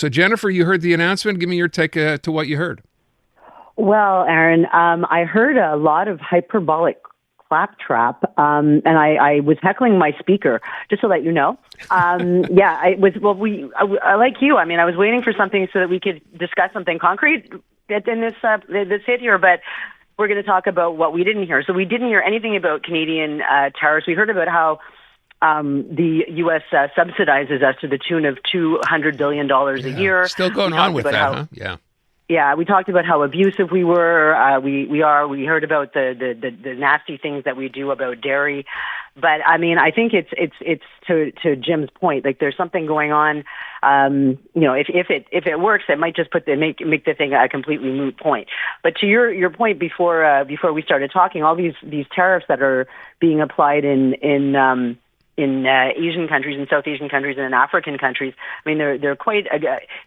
So, Jennifer, you heard the announcement. Give me your take to what you heard. Well, Aaron, I heard a lot of hyperbolic claptrap, and I was heckling my speaker, just to let you know. Yeah, I was. Well, I like you. I mean, I was waiting for something so that we could discuss something concrete in this hit here, but we're going to talk about what we didn't hear. So we didn't hear anything about Canadian tariffs. We heard about how the U.S. subsidizes us to the tune of $200 billion a year. Still going on with that, huh? Yeah. Yeah, we talked about how abusive we were. We are. We heard about the nasty things that we do about dairy. But I mean, I think it's to Jim's point. Like, there's something going on. If it works, it might just make the thing a completely moot point. But to your point before we started talking, all these tariffs that are being applied in Asian countries, in South Asian countries, and in African countries. I mean, they're quite.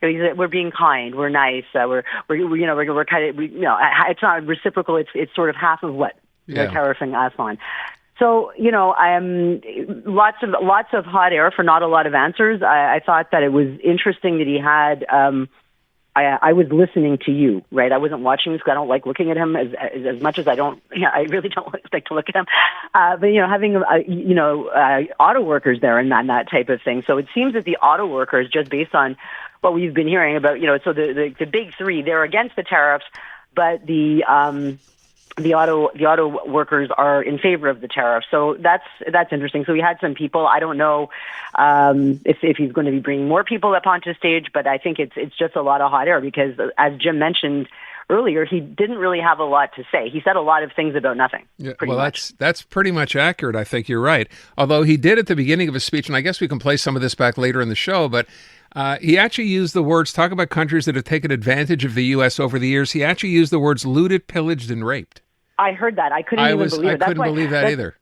We're being kind. We're nice. We're kind of. It's not reciprocal. It's sort of half of what they're tariffing us on. So lots of hot air for not a lot of answers. I thought that it was interesting that he had. I was listening to you, right? I wasn't watching this because I don't like looking at him as much as I don't. Yeah, I really don't like to look at him. But having auto workers there and that type of thing. So it seems that the auto workers, just based on what we've been hearing about, so the big three, they're against the tariffs, but the auto workers are in favor of the tariff. So that's interesting. So we had some people. I don't know if he's going to be bringing more people up onto stage, but I think it's just a lot of hot air because, as Jim mentioned earlier, he didn't really have a lot to say. He said a lot of things about nothing. Yeah, well, that's pretty much accurate. I think you're right. Although he did at the beginning of his speech, and I guess we can play some of this back later in the show, but he actually used the words, talk about countries that have taken advantage of the U.S. over the years. He actually used the words looted, pillaged, and raped. I heard that. I couldn't believe it. I couldn't believe that either.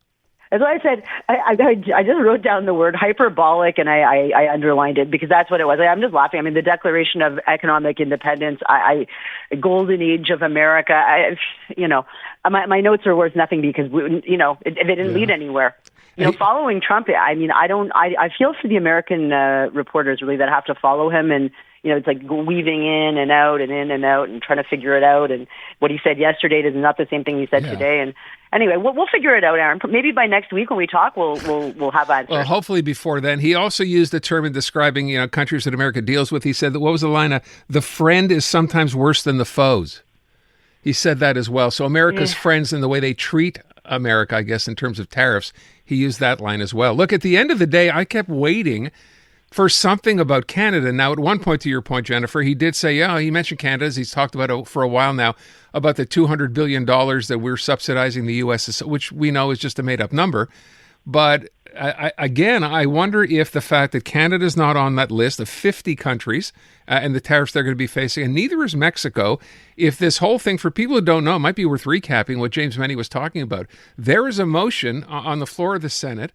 That's why I said, I just wrote down the word hyperbolic and I underlined it because that's what it was. I'm just laughing. I mean, the Declaration of Economic Independence, golden age of America. My notes are worth nothing because, they didn't lead anywhere. Following Trump, I mean, I feel for the American reporters really that have to follow him and, it's like weaving in and out and trying to figure it out. And what he said yesterday is not the same thing he said today. And anyway, we'll figure it out, Aaron. Maybe by next week when we talk, we'll have answers. Well, hopefully before then. He also used the term in describing, countries that America deals with. He said that, what was the line? The friend is sometimes worse than the foes. He said that as well. So America's friends and the way they treat America, I guess, in terms of tariffs, he used that line as well. Look, at the end of the day, I kept waiting for something about Canada. Now, at one point, to your point, Jennifer, he did say, he mentioned Canada, as he's talked about it for a while now, about the $200 billion that we're subsidizing the U.S., which we know is just a made-up number. But I wonder if the fact that Canada's not on that list of 50 countries and the tariffs they're going to be facing, and neither is Mexico, if this whole thing, for people who don't know, it might be worth recapping what James Meny was talking about. There is a motion on the floor of the Senate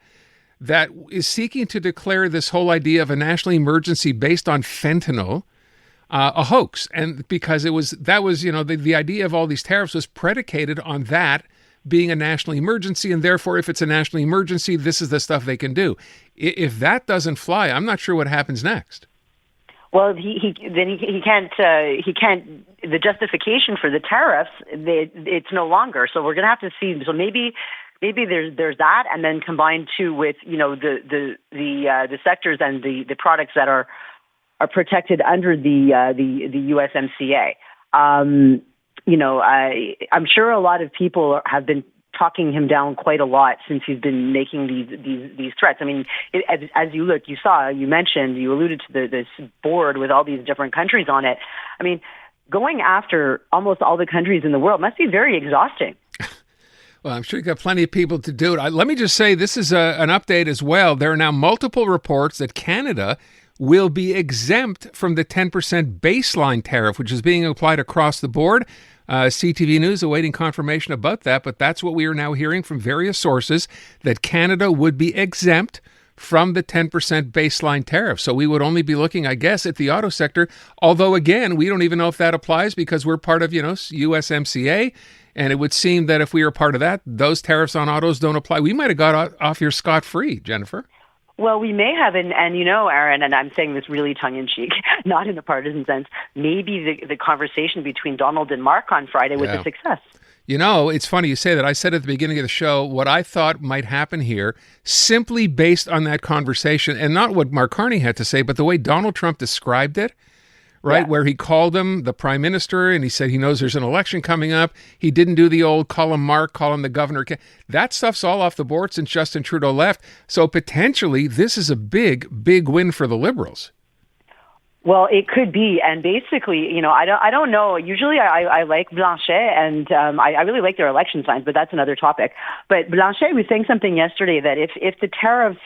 that is seeking to declare this whole idea of a national emergency based on fentanyl a hoax. And because the idea of all these tariffs was predicated on that being a national emergency, and therefore, if it's a national emergency, this is the stuff they can do. If that doesn't fly, I'm not sure what happens next. Well, he can't. The justification for the tariffs, it's no longer. So we're going to have to see. So maybe there's that, and then combined too with the sectors and the products that are protected under the USMCA. I'm sure a lot of people have been talking him down quite a lot since he's been making these threats. I mean, as you alluded to this board with all these different countries on it. I mean, going after almost all the countries in the world must be very exhausting. Well, I'm sure you've got plenty of people to do it. Let me just say, this is an update as well. There are now multiple reports that Canada will be exempt from the 10% baseline tariff, which is being applied across the board. CTV News awaiting confirmation about that, but that's what we are now hearing from various sources, that Canada would be exempt from the 10% baseline tariff. So we would only be looking, I guess, at the auto sector, although, again, we don't even know if that applies because we're part of, USMCA. And it would seem that if we were part of that, those tariffs on autos don't apply. We might have got off here scot-free, Jennifer. Well, we may have, and you know, Aaron, and I'm saying this really tongue-in-cheek, not in a partisan sense, maybe the conversation between Donald and Mark on Friday was a success. You know, it's funny you say that. I said at the beginning of the show what I thought might happen here, simply based on that conversation, and not what Mark Carney had to say, but the way Donald Trump described it, right, where he called him the prime minister, and he said he knows there's an election coming up. He didn't do the old call him Mark, call him the governor. That stuff's all off the board since Justin Trudeau left. So potentially this is a big, big win for the Liberals. Well, it could be, and basically, you know, I don't know. Usually, I like Blanchet, and I really like their election signs, but that's another topic. But Blanchet was saying something yesterday that if the tariffs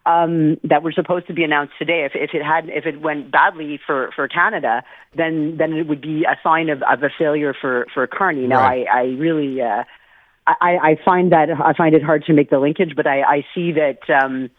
that were supposed to be announced today, if it went badly for Canada, then it would be a sign of a failure for Carney. Now, I really I find it hard to make the linkage, but I see that.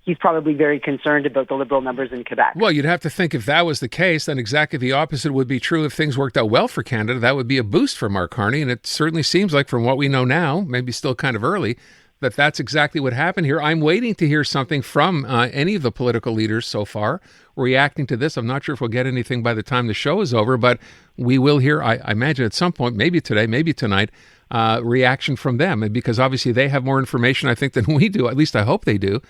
He's probably very concerned about the Liberal numbers in Quebec. Well, you'd have to think if that was the case, then exactly the opposite would be true. If things worked out well for Canada, that would be a boost for Mark Carney. And it certainly seems like from what we know now, maybe still kind of early, that that's exactly what happened here. I'm waiting to hear something from any of the political leaders so far reacting to this. I'm not sure if we'll get anything by the time the show is over, but we will hear, I imagine at some point, maybe today, maybe tonight, reaction from them. And because obviously they have more information, I think, than we do. At least I hope they do.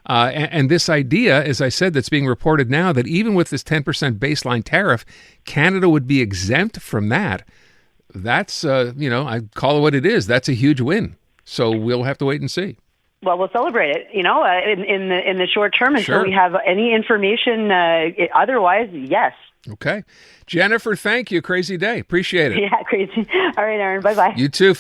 And this idea, as I said, that's being reported now, that even with this 10% baseline tariff, Canada would be exempt from that. That's, I call it what it is. That's a huge win. So we'll have to wait and see. Well, we'll celebrate it, in the short term until we have any information. Otherwise, yes. Okay. Jennifer, thank you. Crazy day. Appreciate it. Yeah, crazy. All right, Aaron. Bye-bye. You too.